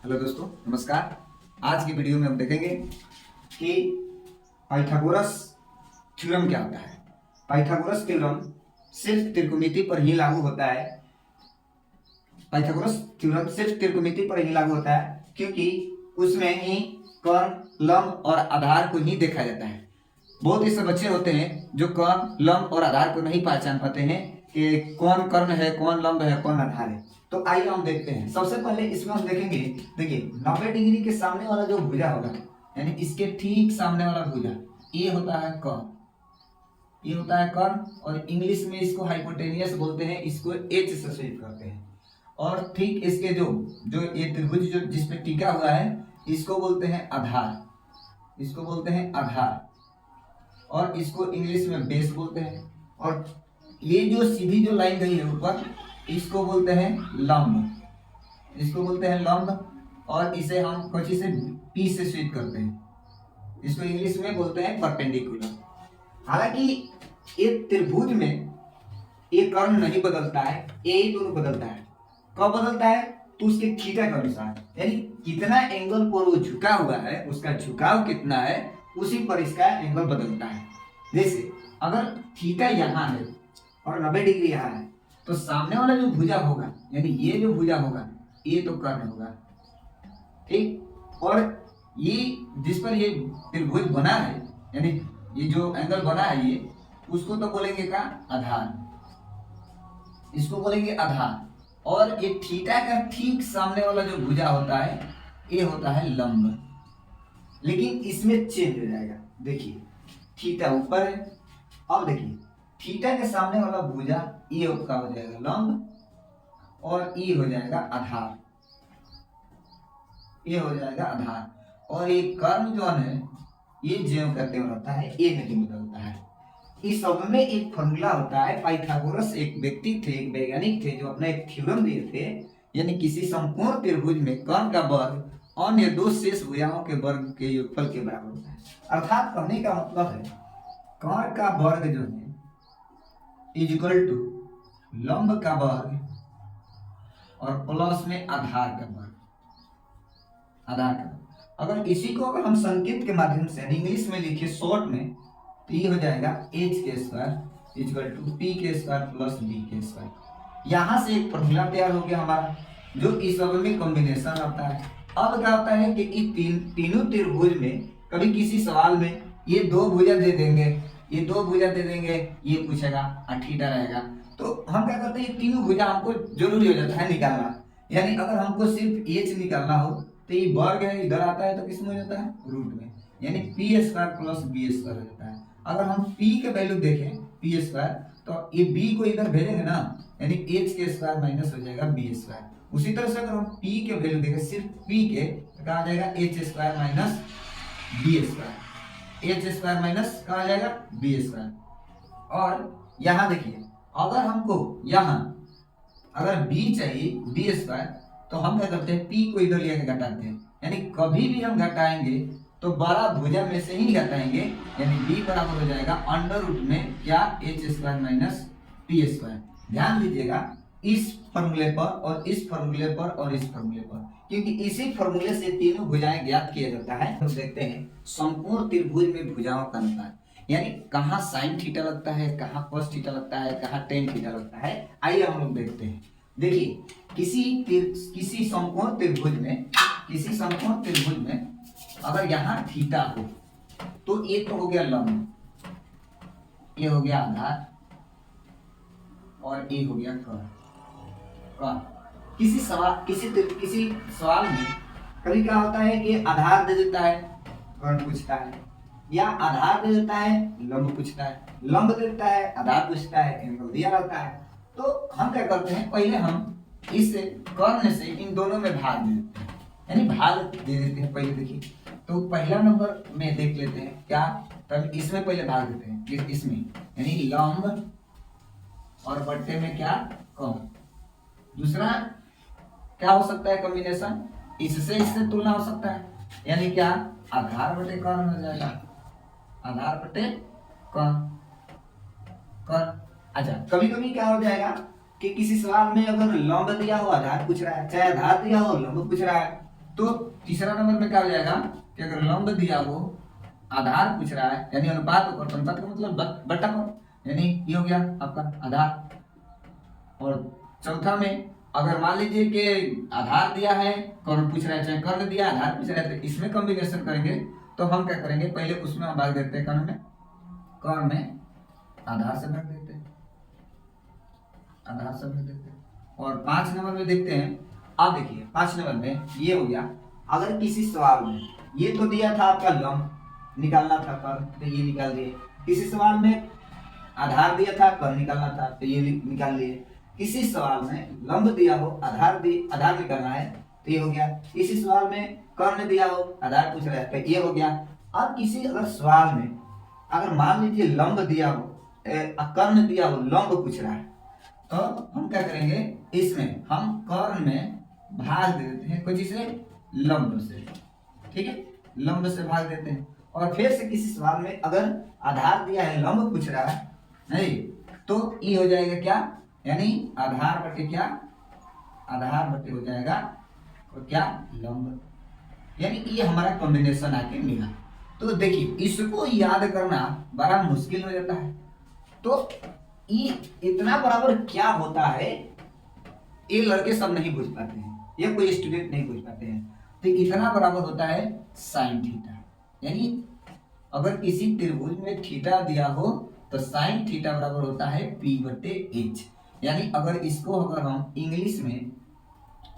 Hello दोस्तों, नमस्कार। आज की वीडियो में हम देखेंगे कि पाइथागोरस थ्योरम क्या होता है। पाइथागोरस थ्योरम सिर्फ त्रिकोणमिति पर ही लागू होता है। पाइथागोरस थ्योरम सिर्फ त्रिकोणमिति पर ही लागू होता है क्योंकि उसमें ही कर्ण, लंब और आधार को ही देखा जाता है। बहुत ऐसे बच्चे होते हैं जो कर्ण, लंब और आधार को नहीं पहचान पाते हैं कि कौन कर्ण है, कौन लंब है, कौन आधार है। तो आइए हम देखते हैं। सबसे पहले इसमें हम देखेंगे, देखिए 90 डिग्री के सामने वाला जो भुजा होगा, यानी इसके ठीक सामने वाला भुजा, ये होता है कर्ण, ये होता है कर्ण। और इंग्लिश में इसको हाइपोटेनियस बोलते हैं, इसको एच से स्वीप करते हैं। और ठीक इसके जो जो ये त्रिभुज जो जिसपे टिका हुआ है, इसको बोलते हैं आधार, इसको बोलते हैं आधार। और इसको इंग्लिश में बेस बोलते हैं। और ये जो सीधी जो लाइन गई है ऊपर, इसको बोलते हैं लंब, इसको बोलते हैं लंब। और इसे हम कोची से पी से स्वीप करते हैं, इसको इंग्लिश में बोलते हैं परपेंडिकुलर। हालांकि ये त्रिभुज में ये कर्ण नहीं बदलता है, ये दोनों बदलता है। कब बदलता है? तो उसके थीटा के अनुसार, यानी कितना एंगल पर वो झुका हुआ है, उसका झुकाव कितना है, उसी पर इसका एंगल बदलता है। जैसे अगर थीटा यहाँ है और 90 डिग्री यहाँ है, तो सामने वाला जो भुजा होगा, यानी ये जो भुजा होगा, ये तो कर्ण होगा, ठीक। और ये जिस पर ये त्रिभुज बना है, यानी ये जो एंगल बना है, ये उसको तो बोलेंगे का आधार, इसको बोलेंगे आधार। और ये थीटा का ठीक सामने वाला जो भुजा होता है, ये होता है लंब। लेकिन इसमें चेंज हो जाएगा। देखिए थीटा ऊपर है, अब देखिए थीटा के सामने वाला भुजा ये का हो जाएगा लंब, और ये हो जाएगा आधार, ये हो जाएगा आधार। और ये कर्ण जो है, ये ज्यों करते हुए रहता है, ये नहीं बदलता है। इस सब में एक फॉर्मूला होता है। पाइथागोरस एक व्यक्ति थे, एक वैज्ञानिक थे, जो अपना एक थ्योरम दिए थे, यानी किसी संपूर्ण त्रिभुज में कर्ण का वर्ग अन्य दो शेष भुजाओं के वर्ग के योगफल के बराबर होता है। अर्थात कहने का मतलब है, कर्ण का वर्ग जो है इक्वल टू लंब का वर्ग और प्लस में आधार का वर्ग, आधार का। अगर इसी को अगर हम संकेत के माध्यम से इंग्लिश में लिखे शॉर्ट में, तो ये हो जाएगा एच के स्क्वायर इक्वल टू पी के स्क्वायर प्लस बी के स्क्वायर। यहाँ से एक फॉर्मूला तैयार हो गया हमारा, जो इस सब में कॉम्बिनेशन होता है। अब क्या होता है कि तीनों त्रिभुज में कभी किसी सवाल में ये दो भुजा दे देंगे, ये दो भुजा दे देंगे, ये पूछेगा थीटा रहेगा, तो हम क्या करते हैं, ये तीनों भुजा हमको जरूरी हो जाता है निकालना। यानी अगर हमको सिर्फ एच निकालना हो, तो ये वर्ग है, इधर आता है तो किसमें हो जाता है, रूट में, यानी P square plus B square हो जाता है। अगर हम p के वैल्यू देखें पी स्क्वायर, तो ये b को इधर भेजेंगे ना, यानी h के स्क्वायर माइनस हो जाएगा b स्क्वायर। उसी तरह से अगर हम p के वैल्यू देखें सिर्फ p के, तो कहा जाएगा h square minus b square, h square minus कहा जाएगा b स्क्वायर। और यहाँ देखिए, अगर हमको यहाँ अगर b चाहिए b स्क्वायर, तो हम क्या करते हैं, p को इधर लेके घटाते हैं। यानी कभी भी हम घटाएंगे तो बड़ा भुजा में से ही घटाएंगे, यानी b बराबर हो जाएगा अंडर रूट में क्या, H square minus P square. ध्यान दीजिएगा इस फॉर्मूले पर और इस फॉर्मूले पर और इस फॉर्मूले पर, क्योंकि इसी फॉर्मूले से तीनों भुजाएं ज्ञात किया जाता है। हम देखते हैं संपूर्ण त्रिभुज में भुजाओं का अनुपात, यानी कहाँ साइन थीटा लगता है, कहाँ कॉस थीटा लगता है, कहाँ टेन थीटा लगता है। आइए हम लोग देखते हैं। देखिए किसी संपूर्ण त्रिभुज में, किसी संपूर्ण त्रिभुज में अगर यहाँ थीटा हो, तो ये तो हो गया लंब, ये हो गया आधार, और ये हो गया कर्ण। किसी सवाल में कभी क्या होता है कि आधार दे देता है, कर्ण पूछता है, या आधार दे देता है, लंब पूछता है, लंब दे देता है, आधार पूछता है, एंगल दिया रहता है। तो हम क्या करते हैं, पहले हम इस कर्ण से इन दोनों में भाग दे देते हैं, यानी भाग दे देते हैं। पहले देखिए, तो पहला नंबर में देख लेते हैं क्या, तब इसमें पहले भाग देते हैं, इसमें यानी लंब और बट्टे में क्या, कर्ण। दूसरा क्या हो सकता है कॉम्बिनेशन, इससे तुलना हो सकता है, यानी क्या, आधार बटे कर्ण हो जाएगा, आधार बटे कर्ण। अच्छा, कभी कभी क्या हो जाएगा कि किसी सवाल में अगर लंब दिया हो, आधार पूछ रहा है, चाहे आधार दिया हो लंब पूछ रहा है, तो तीसरा नंबर में क्या हो जाएगा कि अगर लंब दिया हो, आधार पूछ रहा है, यानी अनुपात और अनुपात का मतलब बटा पर, यानी ये हो गया आपका आधार। और चौथा में अगर मान लीजिए कि आधार दिया है, कर्ण पूछ रहा है, चाहे कर्ण दिया आधार पूछ रहा है, तो इसमें कॉम्बिनेशन करेंगे। तो हम क्या करेंगे, पहले उसमें हम भाग देते हैं कर्ण में आधार से भाग देते हैं, आधार से भाग देते हैं। और 5 नंबर में देखते हैं। अब देखिए 5 नंबर में ये हो गया, अगर किसी सवाल में ये तो दिया था आपका लंब निकालना था कर्ण, तो ये निकाल दिए। किसी सवाल में आधार दिया था, कर्ण निकालना था, तो ये निकाल लिए। किसी सवाल में लंब दिया हो, आधार निकालना है, तो ये हो गया। किसी सवाल में कर्ण दिया हो, आधार पूछ रहा है, तो ये हो गया। अब किसी अगर सवाल में अगर मान लीजिए लंब दिया हो, कर्ण दिया हो, लंब पूछ रहा है, तो हम क्या करेंगे, इसमें हम कर्ण में भाग दे देते हैं कुछ से लंब से, ठीक है, लंब से भाग देते हैं। और फिर से किसी सवाल में अगर आधार दिया है, लंब पूछ रहा है नहीं, तो ये हो जाएगा क्या, यानी आधार बटे क्या, आधार बटे हो जाएगा और क्या लंब, यानी ये हमारा कॉम्बिनेशन आके मिला। तो देखिए इसको याद करना बड़ा मुश्किल हो जाता है। तो ये इतना बराबर क्या होता है, ये लड़के सब नहीं पूछ पाते हैं, ये कोई स्टूडेंट नहीं पूछ पाते हैं। तो इतना बराबर होता है साइन थीटा, यानी अगर किसी त्रिभुज में थीटा दिया हो तो साइन थीटा बराबर होता है P बटे एच। यानी अगर इसको अगर हम इंग्लिश में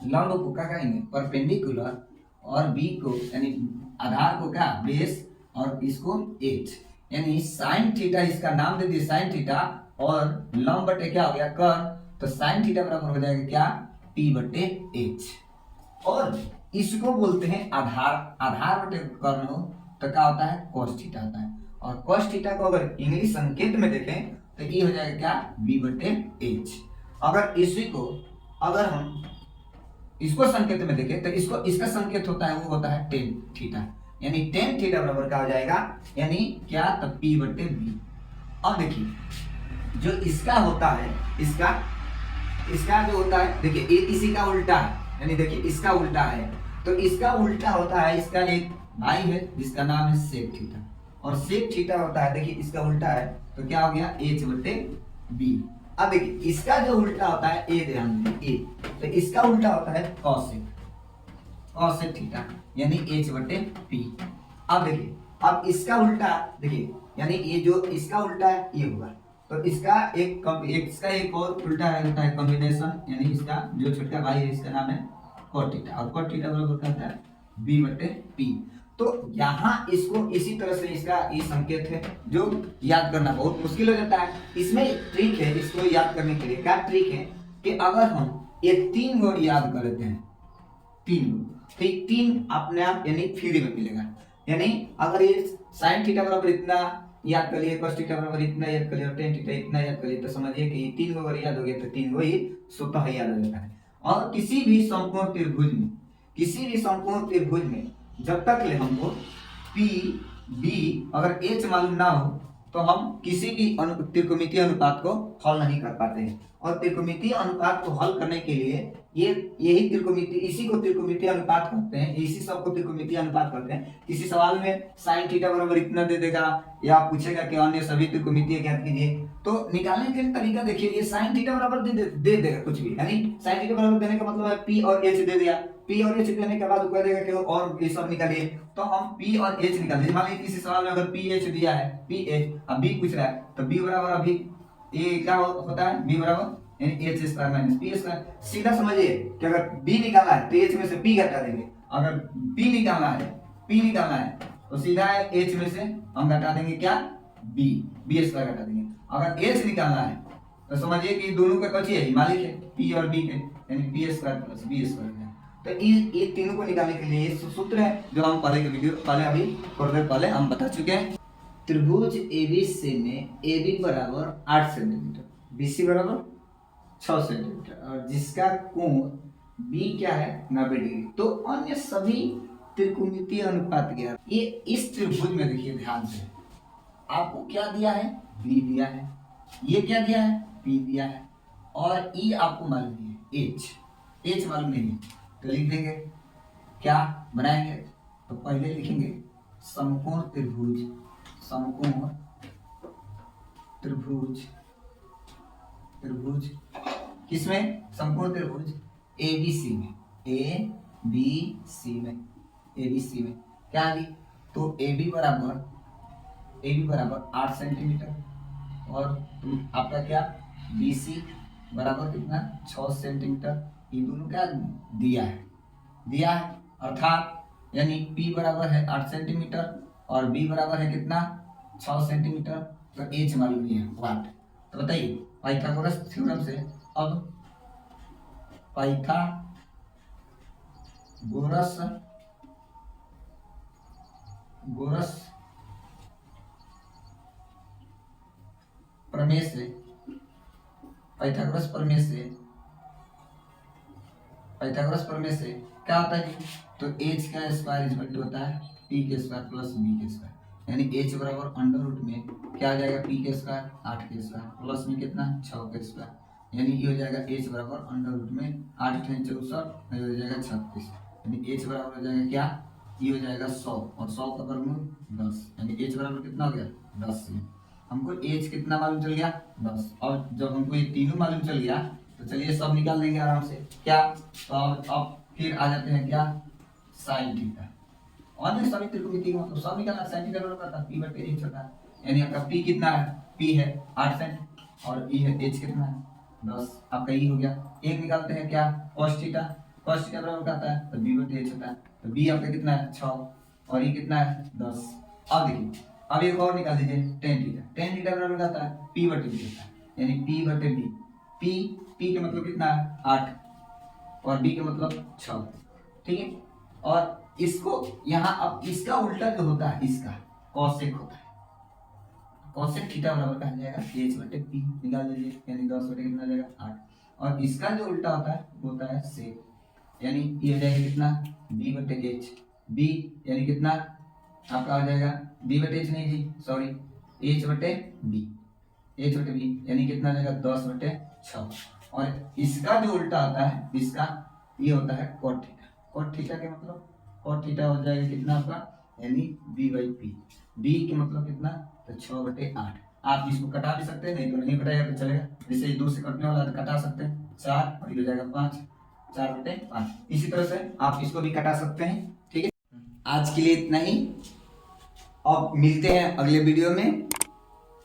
लंब को क्या कहेंगे, परपेंडिकुलर, और बी को यानी आधार को क्या बेस, और इसको एच, यानी साइन थीटा, इसका नाम दे दिए साइन थीटा, और लंब बटे क्या हो गया कर्ण, तो साइन थीटा बराबर हो जाएगा क्या P बटे एच। और इसको बोलते हैं आधार, आधार बटे कर्ण हो तो क्या होता है cos थीटा होता है। और cos थीटा को अगर इंग्लिश संकेत में देखें तो ये हो जाएगा क्या b बटे एच। अगर इसी को अगर हम इसको संकेत में देखें तो इसको इसका संकेत होता है, वो होता है टेन थीटा, यानी टेन थीटा बराबर क्या हो जाएगा, यानी क्या, तो p बटे b। अब देखिए जो इसका होता है, इसका जो होता है, देखिए ये इसी का उल्टा है, यानी देखिए इसका उल्टा है, तो इसका उल्टा होता है, इसका एक भाई है जिसका नाम है सेक थीटा, और सेक थीटा होता है, देखिए इसका उल्टा है, तो क्या हो गया h बटे b। अब देखिए इसका जो उल्टा होता है, a ध्यान दीजिए a, तो इसका उल्टा होता है कॉसेक थीटा, यानी h बटे p। अब देखिए अब इसका उल्टा देखिए, यानी ये जो इसका उल्टा है ये होगा, तो इसका एक और उल्टा है, होता है कॉम्बिनेशन, यानी इसका जो छोटा भाई है इसका नाम है cot थीटा, और cot थीटा बराबर क्या होता है b बटे p। तो यहाँ इसको इसी तरह से इसका ये संकेत है जो याद करना बहुत मुश्किल हो जाता है। इसमें एक ट्रिक है, इसको याद करने के लिए क्या ट्रिक है कि अगर हम ये 3 वर्ड याद कर लेते हैं, 3 तो 3 अपने आप यानी फ्री में मिलेगा। यानी अगर ये साइन थीटा बराबर इतना याद कर लिए, cos थीटा बराबर इतना याद कर लिए, और टेन थीटा इतना याद कर लिए, तो समझिए कि ये 3 अगर याद हो गया तो 3 ही स्वतः याद हो जाता है। और किसी भी समकोण त्रिभुज में जब तक ले हमको P B अगर H मालूम ना हो तो हम किसी भी त्रिकोणमितीय अनुपात को हल नहीं कर पाते हैं। और त्रिकोणमितीय अनुपात को हल करने के लिए इसी को त्रिकोणमितीय अनुपात कहते हैं, इसी सब को त्रिकोणमितीय अनुपात कहते हैं। किसी सवाल में साइन थीटा बराबर इतना दे देगा या पूछेगा कि अन्य सभी त्रिकोणमितीय ज्ञात कीजिए, तो निकालने के तरीका देखिए, ये साइन थीटा बराबर दे देगा कुछ भी, यानी साइन थीटा बराबर देने का मतलब है P और H दे दिया, P और H देने के बाद कह देगा कि और ये सब निकालिए, तो हम P और H निकाल देंगे। मान लीजिए किसी सवाल में अगर PH दिया है, PH अब B पूछ रहा है, तो B बराबर अभी ये क्या होता है, B बराबर यानी H square minus P square. सीधा समझिए कि अगर B निकालना है तो H में से P घटा देंगे, अगर P निकालना है तो सीधा H में से हम घटा देंगे क्या B स्क्वायर घटा देंगे। अगर H निकालना है तो समझिए कि दोनों का कची है, मालिक है P और B के, यानी P square plus B square. तो ये तीनों को निकालने के लिए सूत्र है जो हम अभी थोड़ी देर पहले हम बता चुके हैं। त्रिभुज ABC में AB बराबर 8 सेंटीमीटर, BC बराबर 6 सेंटीमीटर, और जिसका कोण B क्या है 90 डिग्री। तो अन्य सभी त्रिकोणमितीय अनुपात ज्ञात। ये इस त्रिभुज में देखिए ध्यान से, आपको क्या दिया है, B दिया है, ये क्या दिया है, P दिया है, और E आपको मालूम नहीं है, H मालूम नहीं है, तो लिख देंगे क्या बनाएंगे? तो पहले लिखेंगे समकोण त्रिभुज, समकोण त्रिभुज, त्रिभुज किसमें? समकोण त्रिभुज एबीसी में, ए बी सी में, एबीसी में क्या आ गई? तो ए बी बराबर 8 सेंटीमीटर और आपका क्या BC बराबर कितना 6 सेंटीमीटर। ये दोनों क्या दिया है अर्थात यानी P बराबर है 8 सेंटीमीटर और B बराबर है कितना 6 सेंटीमीटर। तो H मालूम नहीं है वाट। तो बताइए पाइथागोरस थ्योरम से अब पाइथागोरस प्रमेय से पाइथागोरस प्रमेय से क्या होता है? तो h का स्क्वायर इक्वल होता है p के स्क्वायर प्लस b के स्क्वायर, यानी h बराबर अंडर रूट में क्या आ जाएगा? p के स्क्वायर 8 के स्क्वायर प्लस में कितना 6 के स्क्वायर, यानी ये हो जाएगा h बराबर अंडर रूट में 8 × 64 हो जाएगा 36, यानी h बराबर हो जाएगा क्या? ये हो जाएगा 100 और 100 का वर्गमूल 10, यानी h बराबर कितना हो गया 10 में। हमको h कितना मालूम चल गया 10, और जब हमको ये तीनों मालूम चल गया तो चलिए सब निकाल देंगे आराम से। क्या? तो अब फिर आ जाते हैं क्या साइन थीटा, और सभी त्रिकोणमिति का मतलब सब निकालना साइन थीटा बराबर होता है p बटे h होता है, यानी आपका p कितना है? p है 8 सेंट और e है h कितना है 10, आपका e हो गया। एक निकालते हैं क्या cos थीटा बराबर आता है तो b बटे h होता है, तो b आपका कितना है 6 और e कितना है 10। अब देखिए अब एक और निकाल दीजिए टेन थीटा बराबर आता है p बटे b होता है, यानी p बटे b, p के मतलब कितना है 8 और b का मतलब 6, ठीक है। और इसको यहाँ अब इसका उल्टा जो होता है इसका कॉसेक होता है, कॉसेक थीटा बराबर कहा जाएगा h बटे p, निकाल लीजिए, यानी 10 बटे कितना जाएगा 8, और इसका जो उल्टा होता है सेक, यानी ये हो जाएगा कितना b बटे h, b यानी कितना आपका आ जाएगा b बटे h नहीं जी सॉरी h बटे b, यानी कितना आ जाएगा 10 बटे 6, और इसका जो उल्टा आता है इसका ये होता है cot थीटा के मतलब cot थीटा हो जाएगा कितना आपका, यानी b/p, b के मतलब कितना तो 6 बटे 8। आप इसको कटा भी सकते हैं, नहीं तो नहीं कटाएगा तो चलेगा, जैसे ये 2 से कटने वाला है तो कटा सकते हैं 4 और ये हो जाएगा 5, 4 बटे 5। इसी तरह से आप इसको भी कटा सकते हैं, ठीक है। आज के लिए इतना ही, अब मिलते हैं अगले वीडियो में,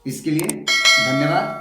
इसके लिए धन्यवाद।